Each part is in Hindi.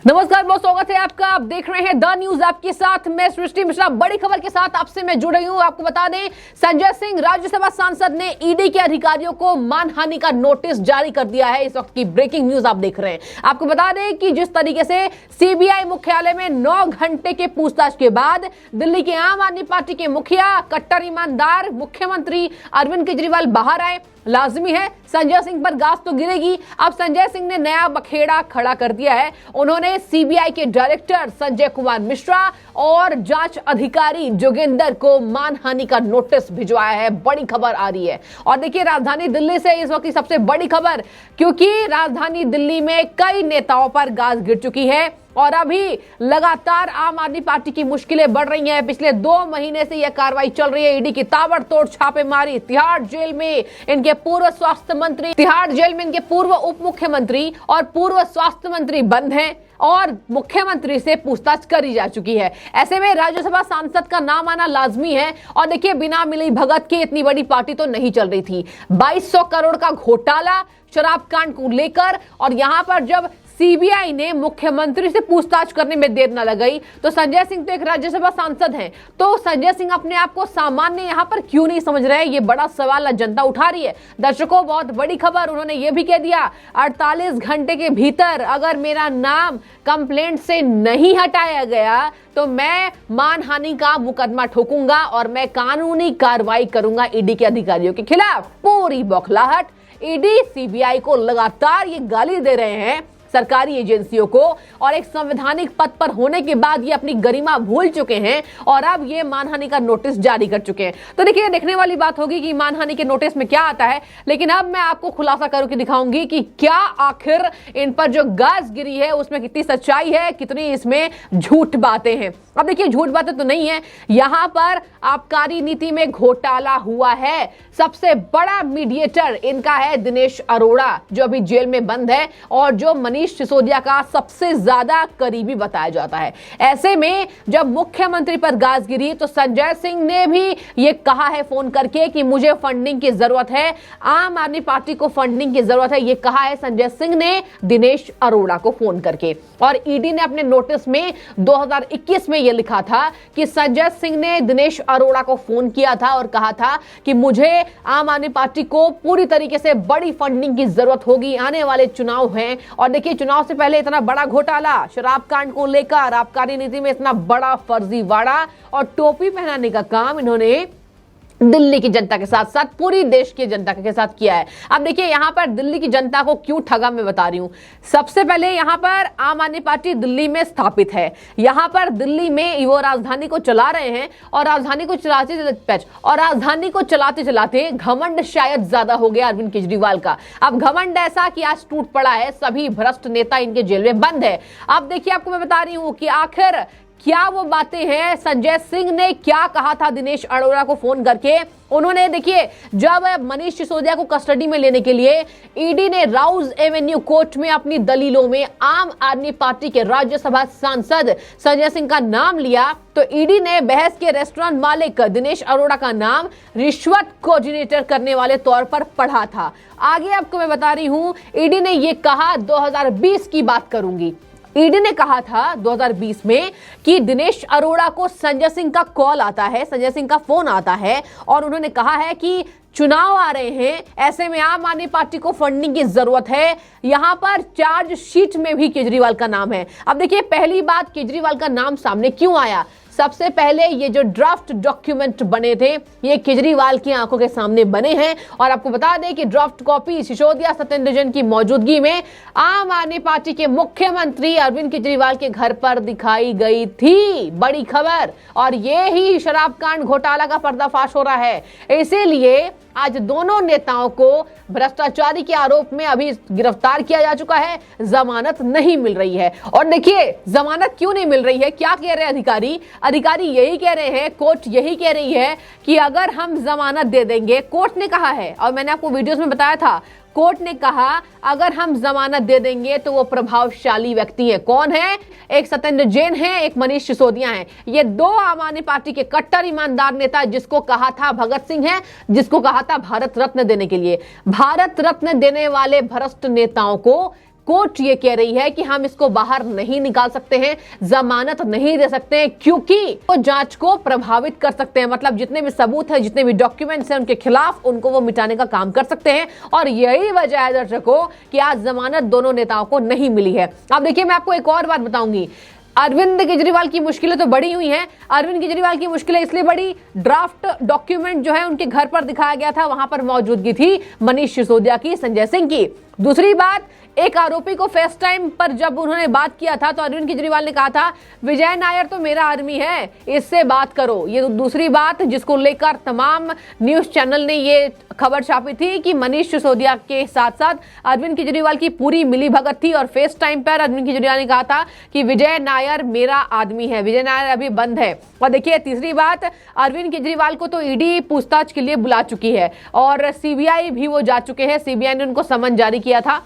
नमस्कार, बहुत स्वागत है आपका। आप देख रहे हैं द न्यूज आपके साथ मैं सृष्टि मिश्रा। बड़ी खबर के साथ आपसे मैं जुड़ रही हूं। आपको बता दें, संजय सिंह राज्यसभा सांसद ने ईडी के अधिकारियों को मानहानि का नोटिस जारी कर दिया है। इस वक्त की ब्रेकिंग न्यूज आप देख रहे हैं। आपको बता दें कि जिस तरीके से सीबीआई मुख्यालय में 9 घंटे के पूछताछ के बाद दिल्ली के आम आदमी पार्टी के मुखिया, कट्टर ईमानदार मुख्यमंत्री अरविंद केजरीवाल बाहर आए, लाजमी है संजय सिंह पर गाज तो गिरेगी। अब संजय सिंह ने नया बखेड़ा खड़ा कर दिया है। उन्होंने सीबीआई के डायरेक्टर संजय कुमार मिश्रा और जांच अधिकारी जोगेंद्र को मानहानि का नोटिस भिजवाया है। बड़ी खबर आ रही है। और देखिए, राजधानी दिल्ली से इस वक्त की सबसे बड़ी खबर, क्योंकि राजधानी दिल्ली में कई नेताओं पर गाज गिर चुकी है और अभी लगातार आम आदमी पार्टी की मुश्किलें बढ़ रही हैं। पिछले 2 महीने से यह कार्रवाई चल रही है। ईडी की ताबड़तोड़ छापेमारी, तिहाड़ जेल में इनके पूर्व स्वास्थ्य मंत्री, तिहाड़ जेल में इनके पूर्व उप मुख्यमंत्री और पूर्व स्वास्थ्य मंत्री बंद हैं और मुख्यमंत्री से पूछताछ करी जा चुकी है। ऐसे में राज्यसभा सांसद का नाम आना लाजमी है। और देखिए, बिना मिली भगत के इतनी बड़ी पार्टी तो नहीं चल रही थी। 2200 करोड़ का घोटाला शराब कांड को लेकर, और यहां पर जब सीबीआई ने मुख्यमंत्री से पूछताछ करने में देर न लगाई तो संजय सिंह तो एक राज्यसभा सांसद हैं, तो संजय सिंह अपने आप को सामान्य यहां पर क्यों नहीं समझ रहे हैं? ये बड़ा सवाल जनता उठा रही है। दर्शकों, बहुत बड़ी खबर, उन्होंने ये भी कह दिया 48 घंटे के भीतर अगर मेरा नाम कंप्लेंट से नहीं हटाया गया तो मैं मानहानि का मुकदमा ठोकूंगा और मैं कानूनी कार्रवाई करूंगा ईडी के अधिकारियों के खिलाफ। पूरी बौखलाहट। ईडी सीबीआई को लगातार ये गाली दे रहे हैं, सरकारी एजेंसियों को, और एक संवैधानिक पद पर होने के बाद ये अपनी गरिमा भूल चुके हैं और अब ये मानहानि का नोटिस जारी कर चुके हैं। तो देखिए, देखने वाली बात होगी कि मानहानि के नोटिस में क्या आता है। लेकिन अब मैं आपको खुलासा करके दिखाऊंगी कि क्या आखिर इन पर जो गाज गिरी है उसमें कितनी सच्चाई है, कितनी इसमें झूठ बातें हैं। अब देखिए, झूठ बातें तो नहीं है, यहां पर आबकारी नीति में घोटाला हुआ है। सबसे बड़ा मीडिएटर इनका है दिनेश अरोड़ा, जो अभी जेल में बंद है और जो मनीष सिसोदिया का सबसे ज्यादा करीबी बताया जाता है। ऐसे में जब मुख्यमंत्री पर गाज गिरी तो संजय सिंह ने भी ये कहा है फोन करके कि मुझे फंडिंग की जरूरत है, आम आदमी पार्टी को फंडिंग की जरूरत है। ये कहा है संजय सिंह ने दिनेश अरोड़ा को फोन करके। और ईडी ने अपने नोटिस में 2021 में यह लिखा था कि संजय सिंह ने दिनेश अरोड़ा को फोन किया था और कहा था कि मुझे आम आदमी पार्टी को पूरी तरीके से बड़ी फंडिंग की जरूरत होगी, आने वाले चुनाव हैं। और देखिए, चुनाव से पहले इतना बड़ा घोटाला शराब कांड को लेकर, आबकारी नीति में इतना बड़ा फर्जीवाड़ा और टोपी पहनाने का काम इन्होंने दिल्ली की जनता के साथ साथ पूरी देश की जनता के साथ किया है। अब देखिए, यहां पर दिल्ली की जनता को क्यों ठगा मैं बता रही हूं। सबसे पहले यहां पर आम आदमी पार्टी दिल्ली में स्थापित है। यहां पर दिल्ली में वो राजधानी को चला रहे हैं और राजधानी को चलाते चलाते घमंड शायद ज्यादा हो गया अरविंद केजरीवाल का। अब घमंड ऐसा कि आज टूट पड़ा है, सभी भ्रष्ट नेता इनके जेल में बंद है। अब देखिए, आपको मैं बता रही हूं कि आखिर क्या वो बातें हैं। संजय सिंह ने क्या कहा था दिनेश अरोड़ा को फोन करके। उन्होंने, देखिए, जब मनीष सिसोदिया को कस्टडी में लेने के लिए ईडी ने राउज एवेन्यू कोर्ट में अपनी दलीलों में आम आदमी पार्टी के राज्यसभा सांसद संजय सिंह का नाम लिया तो ईडी ने बहस के रेस्टोरेंट मालिक दिनेश अरोड़ा का नाम रिश्वत कोऑर्डिनेटर करने वाले तौर पर पढ़ा था। आगे आपको मैं बता रही हूं, ईडी ने यह कहा, 2020 की बात करूंगी, ईडी ने कहा था 2020 में कि दिनेश अरोड़ा को संजय सिंह का कॉल आता है, संजय सिंह का फोन आता है और उन्होंने कहा है कि चुनाव आ रहे हैं, ऐसे में आम आदमी पार्टी को फंडिंग की जरूरत है। यहां पर चार्जशीट में भी केजरीवाल का नाम है। अब देखिए, पहली बात, केजरीवाल का नाम सामने क्यों आया? सबसे पहले ये जो ड्राफ्ट डॉक्यूमेंट बने थे ये केजरीवाल की आंखों के सामने बने हैं। और आपको बता दें कि ड्राफ्ट कॉपी सिसोदिया सत्येंद्र जैन की मौजूदगी में आम आदमी पार्टी के मुख्यमंत्री अरविंद केजरीवाल के घर पर दिखाई गई थी। बड़ी खबर। और ये ही शराब कांड घोटाला का पर्दाफाश हो रहा है। इसीलिए आज दोनों नेताओं को भ्रष्टाचारी के आरोप में अभी गिरफ्तार किया जा चुका है। जमानत नहीं मिल रही है। और देखिए, जमानत क्यों नहीं मिल रही है? क्या कह रहे हैं अधिकारी यही कह रहे हैं, कोर्ट यही कह रही है कि अगर हम जमानत दे देंगे, कोर्ट ने कहा है और मैंने आपको वीडियोस में बताया था, कोर्ट ने कहा अगर हम जमानत दे देंगे तो वो प्रभावशाली व्यक्ति है। कौन है? एक सत्येंद्र जैन है, एक मनीष सिसोदिया है। ये 2 आम आदमी पार्टी के कट्टर ईमानदार नेता, जिसको कहा था भगत सिंह है, जिसको कहा था भारत रत्न देने के लिए। भारत रत्न देने वाले भ्रष्ट नेताओं को कोर्ट ये कह रही है कि हम इसको बाहर नहीं निकाल सकते हैं, जमानत नहीं दे सकते हैं, क्योंकि वो जांच को प्रभावित कर सकते हैं। मतलब जितने भी सबूत है, जितने भी डॉक्यूमेंट्स हैं उनके खिलाफ, उनको वो मिटाने का काम कर सकते हैं। और यही वजह है दर्शकों कि आज जमानत दोनों नेताओं को नहीं मिली है। अब देखिए, मैं आपको एक और बात बताऊंगी। अरविंद केजरीवाल की मुश्किलें तो बड़ी हुई हैं। अरविंद केजरीवाल की मुश्किलें इसलिए बड़ी, ड्राफ्ट डॉक्यूमेंट जो है उनके घर पर दिखाया गया था, वहां पर मौजूदगी थी मनीष सिसोदिया की, संजय सिंह की। दूसरी बात, एक आरोपी को फेस टाइम पर जब उन्होंने बात किया था तो अरविंद केजरीवाल ने कहा था विजय नायर तो मेरा आदमी है, इससे बात करो। ये दूसरी बात जिसको लेकर तमाम न्यूज चैनल ने ये खबर छापी थी कि मनीष सिसोदिया के साथ साथ अरविंद केजरीवाल की पूरी मिलीभगत थी और फेस टाइम पर अरविंद केजरीवाल ने कहा था कि विजय नायर मेरा आदमी है, विजय नायर अभी बंद है। और देखिए, तीसरी बात, अरविंद केजरीवाल को तो ईडी पूछताछ के लिए बुला चुकी है और सीबीआई भी वो जा चुके हैं। सीबीआई ने उनको समन जारी किया था।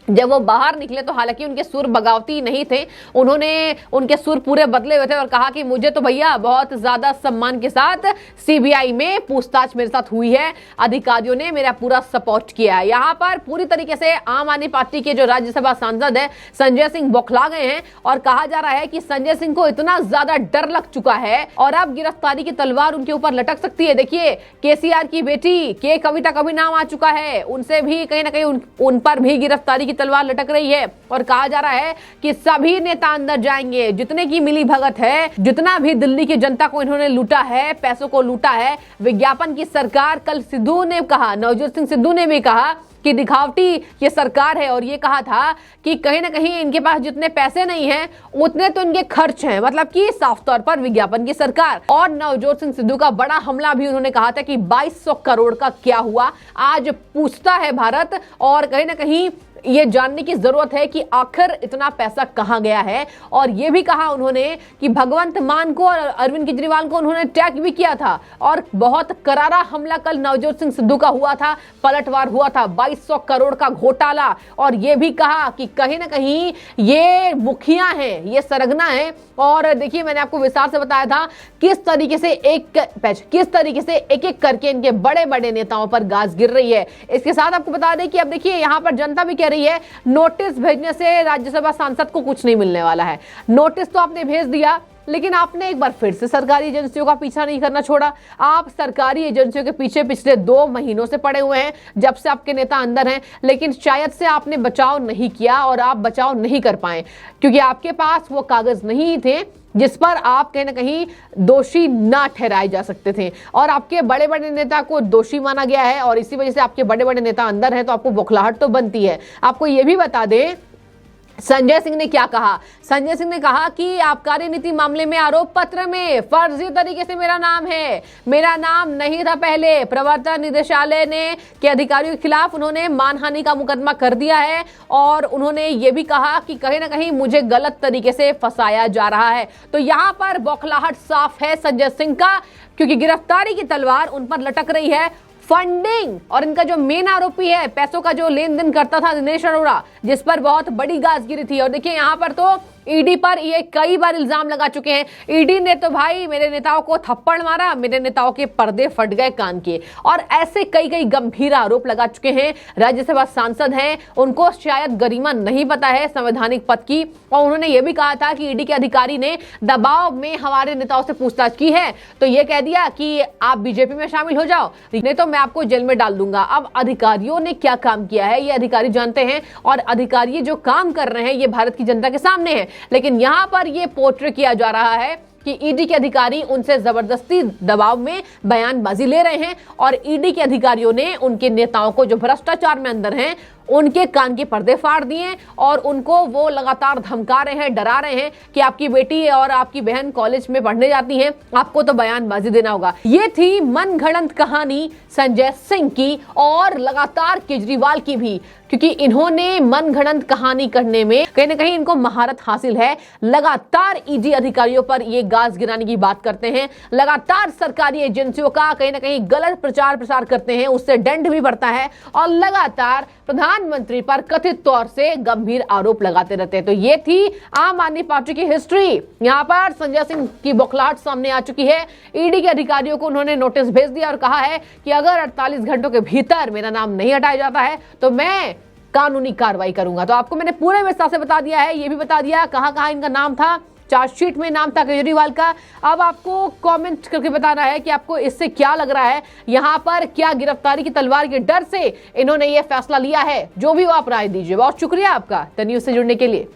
जब वो बाहर निकले तो हालांकि उनके सुर बगावती नहीं थे, उन्होंने उनके सुर पूरे बदले हुए थे और कहा कि मुझे तो भैया बहुत ज्यादा सम्मान के साथ सीबीआई में पूछताछ मेरे साथ हुई है, अधिकारियों ने मेरा पूरा सपोर्ट किया है। यहाँ पर पूरी तरीके से आम आदमी पार्टी के जो राज्यसभा सांसद है संजय सिंह बौखला गए हैं और कहा जा रहा है कि संजय सिंह को इतना ज्यादा डर लग चुका है और अब गिरफ्तारी की तलवार उनके ऊपर लटक सकती है। देखिए, केसीआर की बेटी के कविता का भी नाम आ चुका है, उनसे भी कहीं ना कहीं उन पर भी गिरफ्तारी तलवार लटक रही है और कहा जा रहा है कि सभी नेता अंदर जाएंगे, जितने की मिली भगत है, जितना भी दिल्ली की जनता को इन्होंने लूटा है, पैसों को लूटा है, विज्ञापन की सरकार। कल सिद्धू ने कहा, नवजोत सिंह सिद्धू ने भी कहा कि दिखावटी ये सरकार है और ये कहा था कि कहीं ना कहीं इनके पास जितने पैसे नहीं हैं उतने तो इनके खर्च हैं, मतलब कि साफ तौर पर विज्ञापन की सरकार। और नवजोत सिंह सिद्धू का बड़ा हमला भी उन्होंने कहा था कि 2200 करोड़ का क्या हुआ, आज पूछता है भारत। और कहीं ना कहीं ये जानने की जरूरत है कि आखिर इतना पैसा कहां गया है। और ये भी कहा उन्होंने कि भगवंत मान को और अरविंद केजरीवाल को उन्होंने टैग भी किया था और बहुत करारा हमला कल नवजोत सिंह सिद्धू का हुआ था, पलटवार हुआ था, 2200 करोड़ का घोटाला। और ये भी कहा कि कहीं ना कहीं ये मुखिया हैं, ये सरगना है। और देखिए, मैंने आपको विस्तार से बताया था किस तरीके से एक एक करके इनके बड़े बड़े नेताओं पर गाज गिर रही है। इसके साथ आपको बता दें कि अब देखिए, यहां पर जनता भी कह रही है नोटिस भेजने से राज्यसभा सांसद को कुछ नहीं मिलने वाला है। नोटिस तो आपने भेज दिया, लेकिन आपने एक बार फिर से सरकारी एजेंसियों का पीछा नहीं करना छोड़ा। आप सरकारी एजेंसियों के पीछे पिछले 2 महीनों से पड़े हुए हैं, जब से आपके नेता अंदर हैं, लेकिन शायद से आपने बचाव नहीं किया और आप बचाव नहीं कर पाए क्योंकि आपके पास वो कागज नहीं थे जिस पर आप कहीं ना कहीं दोषी ना ठहराए जा सकते थे। और आपके बड़े बड़े नेता को दोषी माना गया है और इसी वजह से आपके बड़े बड़े नेता अंदर हैं, तो आपको बौखलाहट तो बनती है। आपको यह भी बता दें संजय सिंह ने क्या कहा। संजय सिंह ने कहा कि आबकारी नीति मामले में आरोप पत्र में फर्जी तरीके से मेरा नाम है, मेरा नाम नहीं था पहले। प्रवर्तन निदेशालय ने के अधिकारियों के खिलाफ उन्होंने मानहानि का मुकदमा कर दिया है और उन्होंने ये भी कहा कि कहीं ना कहीं मुझे गलत तरीके से फंसाया जा रहा है। तो यहाँ पर बौखलाहट साफ है संजय सिंह का, क्योंकि गिरफ्तारी की तलवार उन पर लटक रही है। फंडिंग और इनका जो मेन आरोपी है, पैसों का जो लेन देन करता था दिनेश अरोड़ा, जिस पर बहुत बड़ी गाजगिरी थी। और देखिए, यहाँ पर तो ईडी पर ये कई बार इल्जाम लगा चुके हैं। ईडी ने तो भाई मेरे नेताओं को थप्पड़ मारा, मेरे नेताओं के पर्दे फट गए कान के, और ऐसे कई गंभीर आरोप लगा चुके हैं। राज्यसभा सांसद हैं, उनको शायद गरिमा नहीं पता है संवैधानिक पद की। और उन्होंने ये भी कहा था कि ईडी के अधिकारी ने दबाव में हमारे नेताओं से पूछताछ की है, तो ये कह दिया कि आप बीजेपी में शामिल हो जाओ, नहीं तो मैं आपको जेल में डाल दूंगा। अब अधिकारियों ने क्या काम किया है ये अधिकारी जानते हैं, और अधिकारी जो काम कर रहे हैं ये भारत की जनता के सामने है। लेकिन यहां पर यह पोर्ट्रे किया जा रहा है कि ईडी के अधिकारी उनसे जबरदस्ती दबाव में बयानबाजी ले रहे हैं और ईडी के अधिकारियों ने उनके नेताओं को जो भ्रष्टाचार में अंदर हैं उनके कान के पर्दे फाड़ दिए और उनको वो लगातार धमका रहे हैं, डरा रहे हैं कि आपकी बेटी और आपकी बहन कॉलेज में पढ़ने जाती हैं, आपको तो बयानबाजी देना होगा। ये थी मनगढ़ंत कहानी संजय सिंह की और लगातार केजरीवाल की भी, क्योंकि इन्होंने मनगढ़ंत कहानी करने में कहीं ना कहीं इनको महारत हासिल है। लगातार ईडी अधिकारियों पर ये गाज गिराने की बात करते हैं, लगातार सरकारी एजेंसियों का कहीं ना कहीं गलत प्रचार प्रसार करते हैं, उससे दंड भी बढ़ता है, और लगातार प्रधानमंत्री पर कथित तौर से गंभीर आरोप लगाते रहते हैं। तो ये थी आम आदमी पार्टी की हिस्ट्री। यहाँ पर संजय सिंह की बौखलाहट सामने आ चुकी है। ईडी के अधिकारियों को उन्होंने नोटिस भेज दिया और कहा है कि अगर 48 घंटों के भीतर मेरा नाम नहीं हटाया जाता है तो मैं कानूनी कार्रवाई करूंगा। तो आपको मैंने पूरे विस्तार से बता दिया है, ये भी बता दिया कहां कहां इनका नाम था, चार्जशीट में नाम था केजरीवाल का। अब आपको कमेंट करके बताना है कि आपको इससे क्या लग रहा है, यहां पर क्या गिरफ्तारी की तलवार के डर से इन्होंने ये फैसला लिया है। जो भी हो आप राय दीजिए। बहुत शुक्रिया आपका द न्यूज़ से जुड़ने के लिए।